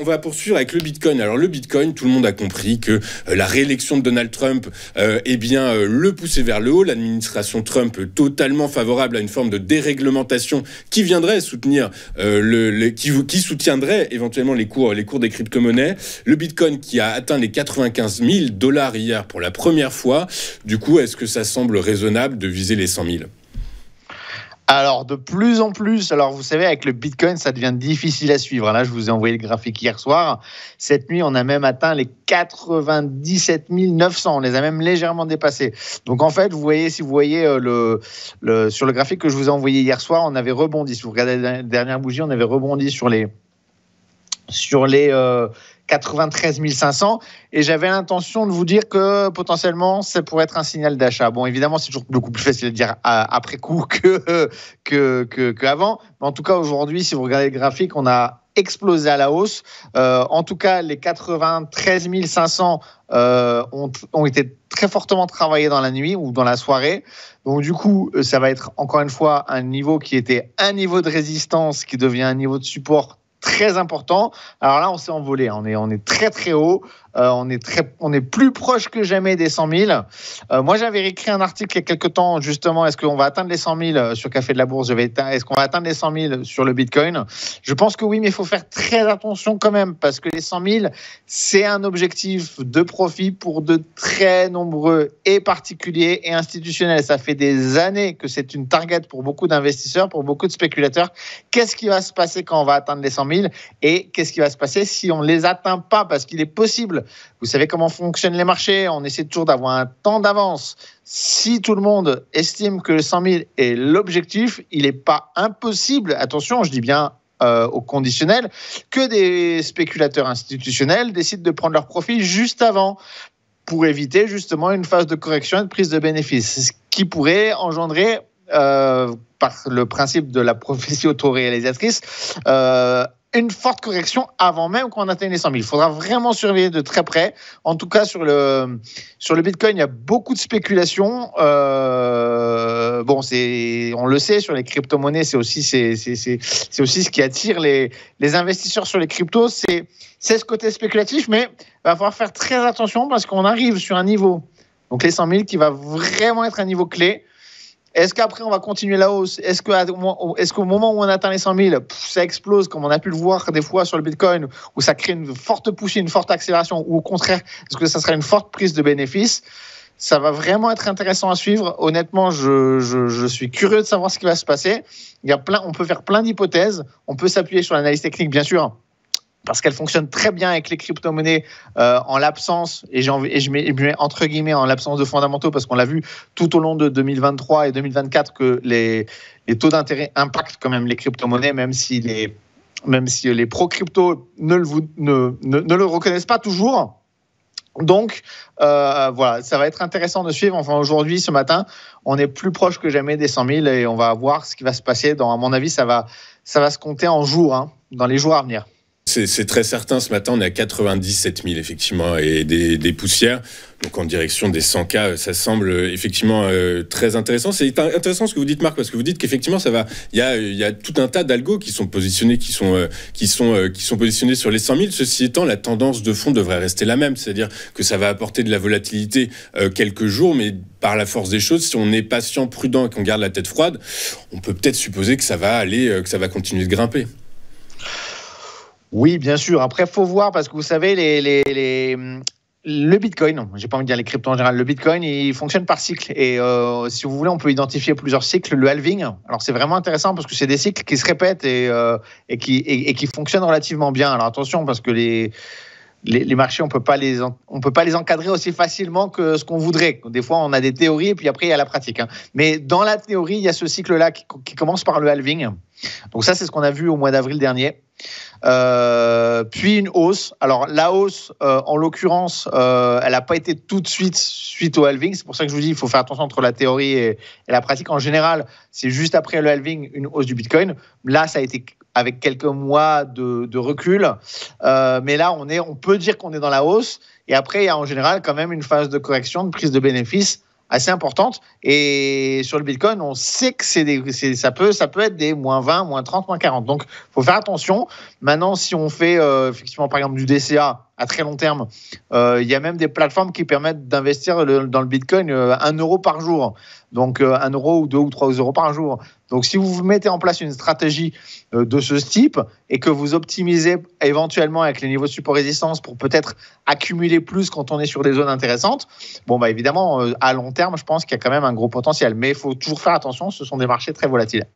va poursuivre avec le Bitcoin. Alors le Bitcoin, tout le monde a compris que la réélection de Donald Trump le poussait vers le haut. L'administration Trump totalement favorable à une forme de déréglementation qui viendrait soutenir qui soutiendrait éventuellement les cours des crypto-monnaies. Le Bitcoin qui a atteint les 95 000 $ hier pour la première fois. Du coup, est-ce que ça semble raisonnable de viser les 100 000 ? Alors, de plus en plus, vous savez, avec le Bitcoin, ça devient difficile à suivre. Là, je vous ai envoyé le graphique hier soir. Cette nuit, on a même atteint les 97 900. On les a même légèrement dépassés. Donc, en fait, si vous voyez sur le graphique que je vous ai envoyé hier soir, on avait rebondi. Si vous regardez la dernière bougie, on avait rebondi sur les 93 500, et j'avais l'intention de vous dire que potentiellement ça pourrait être un signal d'achat. Bon, évidemment, c'est toujours beaucoup plus facile de dire après coup qu'avant, mais en tout cas aujourd'hui, si vous regardez le graphique, on a explosé à la hausse. En tout cas, les 93 500 ont été très fortement travaillés dans la nuit ou dans la soirée. Donc du coup, ça va être encore une fois un niveau qui était un niveau de résistance qui devient un niveau de support très important. Alors là, on s'est envolé. On est très très haut. On est plus proche que jamais des 100 000. Moi, j'avais écrit un article il y a quelques temps, justement, est-ce qu'on va atteindre les 100 000 sur Café de la Bourse ? Est-ce qu'on va atteindre les 100 000 sur le Bitcoin ? Je pense que oui, mais il faut faire très attention quand même, parce que les 100 000, c'est un objectif de profit pour de très nombreux et particuliers et institutionnels. Ça fait des années que c'est une target pour beaucoup d'investisseurs, pour beaucoup de spéculateurs. Qu'est-ce qui va se passer quand on va atteindre les 100 000 ? Et qu'est-ce qui va se passer si on ne les atteint pas ? Parce qu'il est possible. Vous savez comment fonctionnent les marchés. On essaie toujours d'avoir un temps d'avance. Si tout le monde estime que 100 000 est l'objectif, il n'est pas impossible, attention, je dis bien au conditionnel, que des spéculateurs institutionnels décident de prendre leur profit juste avant pour éviter justement une phase de correction et de prise de bénéfice, ce qui pourrait engendrer, par le principe de la prophétie autoréalisatrice, une forte correction avant même qu'on atteigne les 100 000. Il faudra vraiment surveiller de très près. En tout cas, sur le Bitcoin, il y a beaucoup de spéculation. On le sait, sur les crypto-monnaies, c'est aussi ce qui attire les investisseurs sur les cryptos. C'est ce côté spéculatif, mais il va falloir faire très attention parce qu'on arrive sur un niveau, donc les 100 000, qui va vraiment être un niveau clé. Est-ce qu'après, on va continuer la hausse ? Est-ce qu'au moment où on atteint les 100 000, ça explose, comme on a pu le voir des fois sur le Bitcoin, où ça crée une forte poussée, une forte accélération, ou au contraire, est-ce que ça sera une forte prise de bénéfice ? Ça va vraiment être intéressant à suivre. Honnêtement, je suis curieux de savoir ce qui va se passer. On peut faire plein d'hypothèses. On peut s'appuyer sur l'analyse technique, bien sûr, parce qu'elle fonctionne très bien avec les crypto-monnaies en l'absence, et je mets entre guillemets en l'absence de fondamentaux, parce qu'on l'a vu tout au long de 2023 et 2024 que les taux d'intérêt impactent quand même les crypto-monnaies, même si les pro-crypto ne le reconnaissent pas toujours. Donc, voilà, ça va être intéressant de suivre. Enfin, aujourd'hui, ce matin, on est plus proche que jamais des 100 000 et on va voir ce qui va se passer. À mon avis, ça va se compter en jours, dans les jours à venir. C'est très certain. Ce matin, on est à 97 000, effectivement, et des poussières. Donc, en direction des 100K, ça semble effectivement très intéressant. C'est intéressant ce que vous dites, Marc, parce que vous dites qu'effectivement, ça va. Il y a tout un tas d'algos qui sont positionnés, qui sont positionnés sur les 100 000. Ceci étant, la tendance de fond devrait rester la même. C'est-à-dire que ça va apporter de la volatilité quelques jours, mais par la force des choses, si on est patient, prudent et qu'on garde la tête froide, on peut peut-être supposer que ça va continuer de grimper. Oui, bien sûr. Après, il faut voir, parce que vous savez, le Bitcoin, j'ai pas envie de dire les cryptos en général, le Bitcoin, il fonctionne par cycle. Et si vous voulez, on peut identifier plusieurs cycles. Le halving, alors c'est vraiment intéressant parce que c'est des cycles qui se répètent et qui fonctionnent relativement bien. Alors attention, parce que les marchés, on peut pas les encadrer aussi facilement que ce qu'on voudrait. Des fois, on a des théories et puis après, il y a la pratique. Mais dans la théorie, il y a ce cycle-là qui commence par le halving. Donc ça, c'est ce qu'on a vu au mois d'avril dernier. Puis une hausse. Alors la hausse, en l'occurrence, elle n'a pas été tout de suite au halving. C'est pour ça que je vous dis, il faut faire attention entre la théorie et la pratique. En général, c'est juste après le halving, une hausse du Bitcoin. Là, ça a été avec quelques mois de recul. Mais là, on peut dire qu'on est dans la hausse. Et après, il y a en général quand même une phase de correction, de prise de bénéfice assez importantes. Et sur le Bitcoin, on sait que ça peut être des moins 20, moins 30, moins 40. Donc, il faut faire attention. Maintenant, si on fait effectivement, par exemple, du DCA à très long terme, il y a même des plateformes qui permettent d'investir dans le Bitcoin 1 euro par jour. Donc, 1 euro ou 2 ou 3 euros par jour. Donc, si vous mettez en place une stratégie de ce type et que vous optimisez éventuellement avec les niveaux de support résistance pour peut-être accumuler plus quand on est sur des zones intéressantes, bon, bah, évidemment, à long terme, je pense qu'il y a quand même un gros potentiel. Mais il faut toujours faire attention, ce sont des marchés très volatiles.